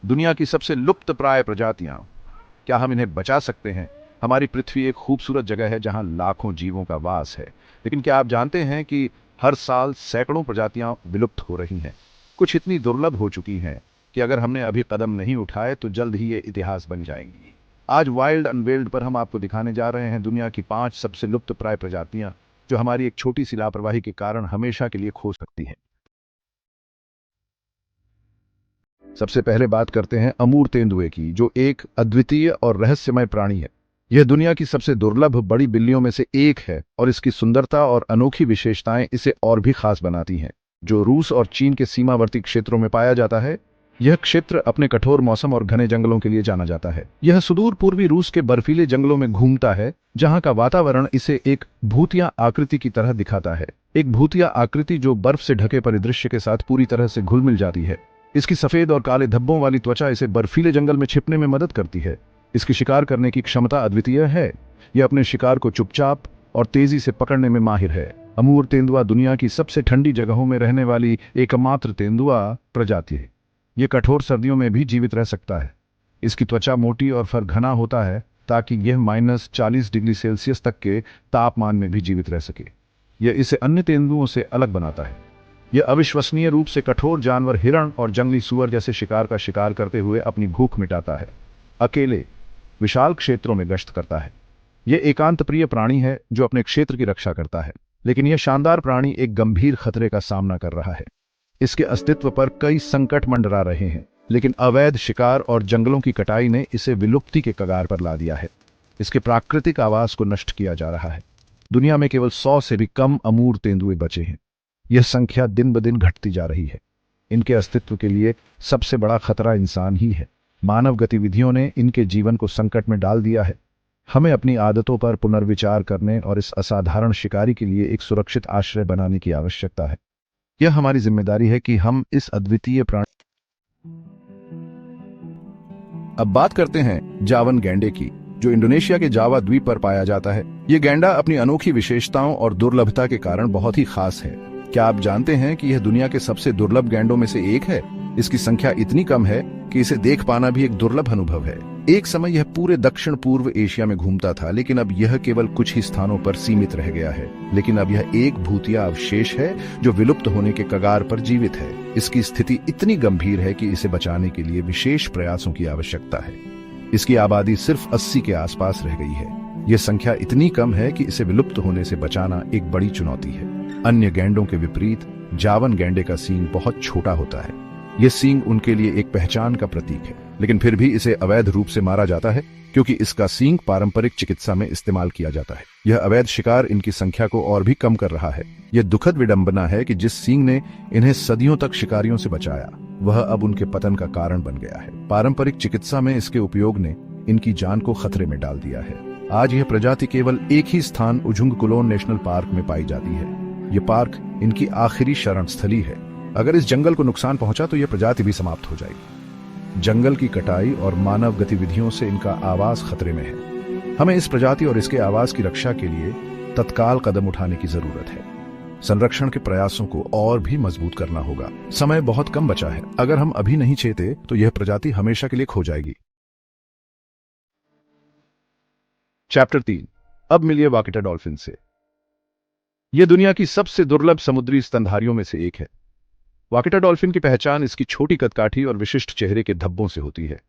दुनिया की सबसे लुप्त प्राय प्रजातियां, क्या हम इन्हें बचा सकते हैं? हमारी पृथ्वी एक खूबसूरत जगह है जहां लाखों जीवों का वास है, लेकिन क्या आप जानते हैं कि हर साल सैकड़ों प्रजातियां विलुप्त हो रही हैं? कुछ इतनी दुर्लभ हो चुकी हैं कि अगर हमने अभी कदम नहीं उठाए तो जल्द ही ये इतिहास बन जाएंगी। आज वाइल्ड अनवेल्ड पर हम आपको दिखाने जा रहे हैं दुनिया की 5 सबसे लुप्त प्राय प्रजातियां जो हमारी एक छोटी सी लापरवाही के कारण हमेशा के लिए खो सकती हैं। सबसे पहले बात करते हैं अमूर तेंदुए की, जो एक अद्वितीय और रहस्यमय प्राणी है। यह दुनिया की सबसे दुर्लभ बड़ी बिल्लियों में से एक है और इसकी सुंदरता और अनोखी विशेषताएं इसे और भी खास बनाती हैं। जो रूस और चीन के सीमावर्ती क्षेत्रों में पाया जाता है, यह क्षेत्र अपने कठोर मौसम और घने जंगलों के लिए जाना जाता है। यह सुदूर पूर्वी रूस के बर्फीले जंगलों में घूमता है, जहां का वातावरण इसे एक भूतिया आकृति की तरह दिखाता है। एक भूतिया आकृति जो बर्फ से ढके परिदृश्य के साथ पूरी तरह से घुल मिल जाती है। इसकी सफेद और काले धब्बों वाली त्वचा इसे बर्फीले जंगल में छिपने में मदद करती है। इसकी शिकार करने की क्षमता अद्वितीय है। यह अपने शिकार को चुपचाप और तेजी से पकड़ने में माहिर है। अमूर तेंदुआ दुनिया की सबसे ठंडी जगहों में रहने वाली एकमात्र तेंदुआ प्रजाति है। यह कठोर सर्दियों में भी जीवित रह सकता है। इसकी त्वचा मोटी और फर घना होता है ताकि यह -40 डिग्री सेल्सियस तक के तापमान में भी जीवित रह सके। यह इसे अन्य तेंदुओं से अलग बनाता है। यह अविश्वसनीय रूप से कठोर जानवर हिरण और जंगली सूअर जैसे शिकार का शिकार करते हुए अपनी भूख मिटाता है। अकेले विशाल क्षेत्रों में गश्त करता है। यह एकांत प्रिय प्राणी है जो अपने क्षेत्र की रक्षा करता है, लेकिन यह शानदार प्राणी एक गंभीर खतरे का सामना कर रहा है। इसके अस्तित्व पर कई संकट मंडरा रहे हैं, लेकिन अवैध शिकार और जंगलों की कटाई ने इसे विलुप्ति के कगार पर ला दिया है। इसके प्राकृतिक आवास को नष्ट किया जा रहा है। दुनिया में केवल 100 से भी कम अमूर तेंदुए बचे हैं। यह संख्या दिन ब दिन घटती जा रही है। इनके अस्तित्व के लिए सबसे बड़ा खतरा इंसान ही है। मानव गतिविधियों ने इनके जीवन को संकट में डाल दिया है। हमें अपनी आदतों पर पुनर्विचार करने और इस असाधारण शिकारी के लिए एक सुरक्षित आश्रय बनाने की आवश्यकता है। यह हमारी जिम्मेदारी है कि हम इस अद्वितीय प्राणी। अब बात करते हैं जावन गैंडे की, जो इंडोनेशिया के जावा द्वीप पर पाया जाता है। यह गैंडा अपनी अनोखी विशेषताओं और दुर्लभता के कारण बहुत ही खास है। क्या आप जानते हैं कि यह दुनिया के सबसे दुर्लभ गैंडों में से एक है? इसकी संख्या इतनी कम है कि इसे देख पाना भी एक दुर्लभ अनुभव है। एक समय यह पूरे दक्षिण पूर्व एशिया में घूमता था, लेकिन अब यह केवल कुछ ही स्थानों पर सीमित रह गया है। लेकिन अब यह एक भूतिया अवशेष है जो विलुप्त होने के कगार पर जीवित है। इसकी स्थिति इतनी गंभीर है कि इसे बचाने के लिए विशेष प्रयासों की आवश्यकता है। इसकी आबादी सिर्फ 80 के आसपास रह गई है। यह संख्या इतनी कम है कि इसे विलुप्त होने से बचाना एक बड़ी चुनौती है। अन्य गैंडों के विपरीत जावन गैंडे का सींग बहुत छोटा होता है। यह सींग उनके लिए एक पहचान का प्रतीक है, लेकिन फिर भी इसे अवैध रूप से मारा जाता है क्योंकि इसका सींग पारंपरिक चिकित्सा में इस्तेमाल किया जाता है। यह अवैध शिकार इनकी संख्या को और भी कम कर रहा है। यह दुखद विडंबना है कि जिस सींग ने इन्हें सदियों तक शिकारियों से बचाया, वह अब उनके पतन का कारण बन गया है। पारंपरिक चिकित्सा में इसके उपयोग ने इनकी जान को खतरे में डाल दिया है। आज यह प्रजाति केवल एक ही स्थान उजुंग कुलोन नेशनल पार्क में पाई जाती है। यह पार्क इनकी आखिरी शरण स्थली है। अगर इस जंगल को नुकसान पहुंचा तो यह प्रजाति भी समाप्त हो जाएगी। जंगल की कटाई और मानव गतिविधियों से इनका आवास खतरे में है। हमें इस प्रजाति और इसके आवास की रक्षा के लिए तत्काल कदम उठाने की जरूरत है। संरक्षण के प्रयासों को और भी मजबूत करना होगा। समय बहुत कम बचा है। अगर हम अभी नहीं चेते तो यह प्रजाति हमेशा के लिए खो जाएगी। चैप्टर 3। अब मिलिए वाकिटा डॉल्फिन से। यह दुनिया की सबसे दुर्लभ समुद्री स्तनधारियों में से एक है। वाकिटा डॉल्फिन की पहचान इसकी छोटी कदकाठी और विशिष्ट चेहरे के धब्बों से होती है।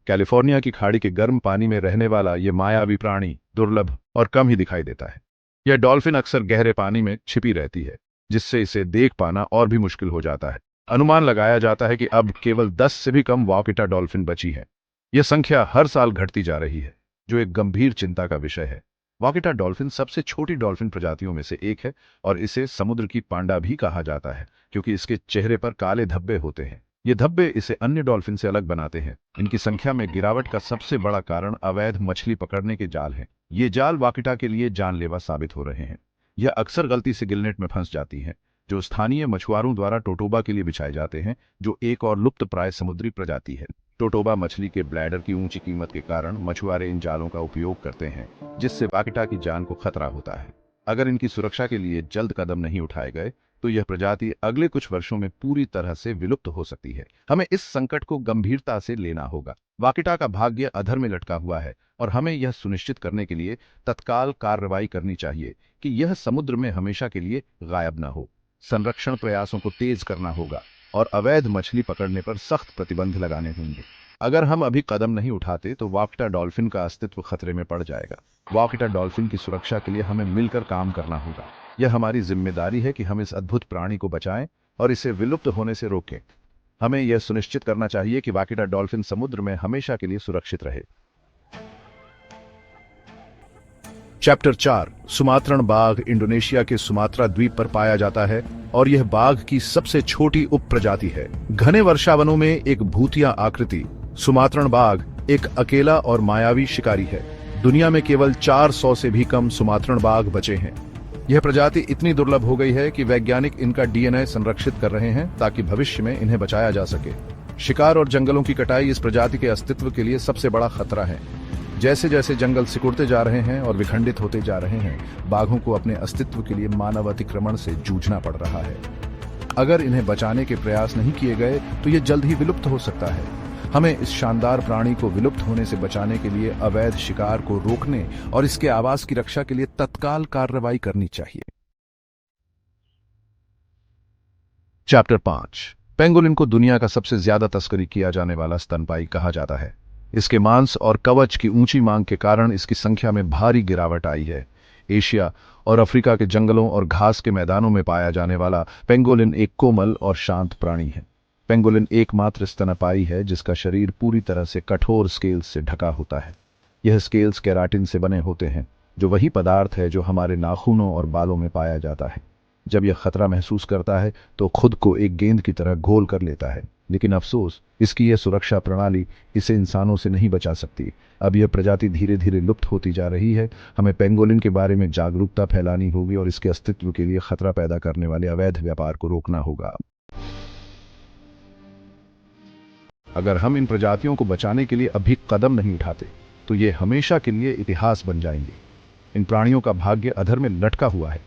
कैलिफोर्निया की खाड़ी के गर्म पानी में रहने वाला यह मायावी प्राणी दुर्लभ और कम ही दिखाई देता है। यह डॉल्फिन अक्सर गहरे पानी में छिपी रहती है, जिससे इसे देख पाना और भी मुश्किल हो जाता है। अनुमान लगाया जाता है कि अब केवल 10 से भी कम वाकिटा डॉल्फिन बची है। यह संख्या हर साल घटती जा रही है, जो एक गंभीर चिंता का विषय है। वाकिटा डॉल्फिन सबसे छोटी डॉल्फिन प्रजातियों में से एक है और इसे समुद्र की पांडा भी कहा जाता है क्योंकि इसके चेहरे पर काले धब्बे होते हैं। ये धब्बे इसे अन्य डॉल्फिन से अलग बनाते हैं। इनकी संख्या में गिरावट का सबसे बड़ा कारण अवैध मछली पकड़ने के जाल हैं। ये जाल वाकिटा के लिए जानलेवा साबित हो रहे हैं। यह अक्सर गलती से गिलनेट में फंस जाती हैं, जो स्थानीय मछुआरों द्वारा टोटोबा के लिए बिछाए जाते हैं, जो एक और लुप्त प्राय समुद्री प्रजाति है। टोटोबा मछली के ब्लैडर की ऊंची कीमत के कारण मछुआरे इन जालों का उपयोग करते हैं, जिससे वाकिटा की जान को खतरा होता है। अगर इनकी सुरक्षा के लिए जल्द कदम नहीं उठाए गए तो यह प्रजाति अगले कुछ वर्षों में पूरी तरह से विलुप्त हो सकती है। हमें इस संकट को गंभीरता से लेना होगा। वाकिटा का भाग्य अधर में लटका हुआ है और हमें यह सुनिश्चित करने के लिए तत्काल कार्रवाई करनी चाहिए कि यह समुद्र में हमेशा के लिए गायब न हो। संरक्षण प्रयासों को तेज करना होगा और अवैध मछली पकड़ने पर सख्त प्रतिबंध लगाने होंगे। अगर हम अभी कदम नहीं उठाते तो वाकिटा डॉल्फिन का अस्तित्व खतरे में पड़ जाएगा। वाकिटा डॉल्फिन की सुरक्षा के लिए हमें मिलकर काम करना होगा। यह हमारी जिम्मेदारी है कि हम इस अद्भुत प्राणी को बचाएं और इसे विलुप्त होने से रोकें। हमें यह सुनिश्चित करना चाहिए कि वाकिटा डॉल्फिन समुद्र में हमेशा के लिए सुरक्षित रहे। चैप्टर 4। सुमात्रन बाघ इंडोनेशिया के सुमात्रा द्वीप पर पाया जाता है और यह बाघ की सबसे छोटी उप प्रजाति है। घने वर्षावनों में एक भूतिया आकृति सुमात्रन बाघ एक अकेला और मायावी शिकारी है। दुनिया में केवल 400 से भी कम सुमात्रन बाघ बचे हैं। यह प्रजाति इतनी दुर्लभ हो गई है कि वैज्ञानिक इनका डीएनए संरक्षित कर रहे हैं ताकि भविष्य में इन्हें बचाया जा सके। शिकार और जंगलों की कटाई इस प्रजाति के अस्तित्व के लिए सबसे बड़ा खतरा है। जैसे जैसे जंगल सिकुड़ते जा रहे हैं और विखंडित होते जा रहे हैं, बाघों को अपने अस्तित्व के लिए मानव अतिक्रमण से जूझना पड़ रहा है। अगर इन्हें बचाने के प्रयास नहीं किए गए तो ये जल्द ही विलुप्त हो सकता है। हमें इस शानदार प्राणी को विलुप्त होने से बचाने के लिए अवैध शिकार को रोकने और इसके आवास की रक्षा के लिए तत्काल कार्रवाई करनी चाहिए। चैप्टर 5। पेंगोलिन को दुनिया का सबसे ज्यादा तस्करी किया जाने वाला स्तनपायी कहा जाता है। इसके मांस और कवच की ऊंची मांग के कारण इसकी संख्या में भारी गिरावट आई है। एशिया और अफ्रीका के जंगलों और घास के मैदानों में पाया जाने वाला पेंगोलिन एक कोमल और शांत प्राणी है। पेंगोलिन एकमात्र स्तनपायी है जिसका शरीर पूरी तरह से कठोर स्केल्स से ढका होता है। यह स्केल्स केराटिन से बने होते हैं, जो वही पदार्थ है जो हमारे नाखूनों और बालों में पाया जाता है। जब यह खतरा महसूस करता है तो खुद को एक गेंद की तरह घोल कर लेता है, लेकिन अफसोस इसकी यह सुरक्षा प्रणाली इसे इंसानों से नहीं बचा सकती। अब यह प्रजाति धीरे धीरे लुप्त होती जा रही है। हमें पेंगोलिन के बारे में जागरूकता फैलानी होगी और इसके अस्तित्व के लिए खतरा पैदा करने वाले अवैध व्यापार को रोकना होगा। अगर हम इन प्रजातियों को बचाने के लिए अभी कदम नहीं उठाते तो ये हमेशा के लिए इतिहास बन जाएंगे। इन प्राणियों का भाग्य अधर में लटका हुआ है।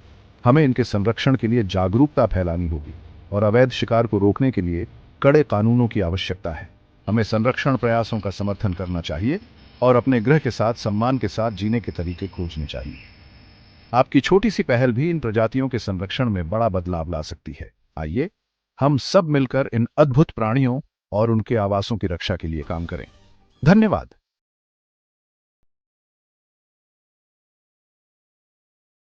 हमें इनके संरक्षण के लिए जागरूकता फैलानी होगी और अवैध शिकार को रोकने के लिए कड़े कानूनों की आवश्यकता है। हमें संरक्षण प्रयासों का समर्थन करना चाहिए और अपने ग्रह के साथ सम्मान के साथ जीने के तरीके खोजने चाहिए। आपकी छोटी सी पहल भी इन प्रजातियों के संरक्षण में बड़ा बदलाव ला सकती है। आइए हम सब मिलकर इन अद्भुत प्राणियों और उनके आवासों की रक्षा के लिए काम करें। धन्यवाद।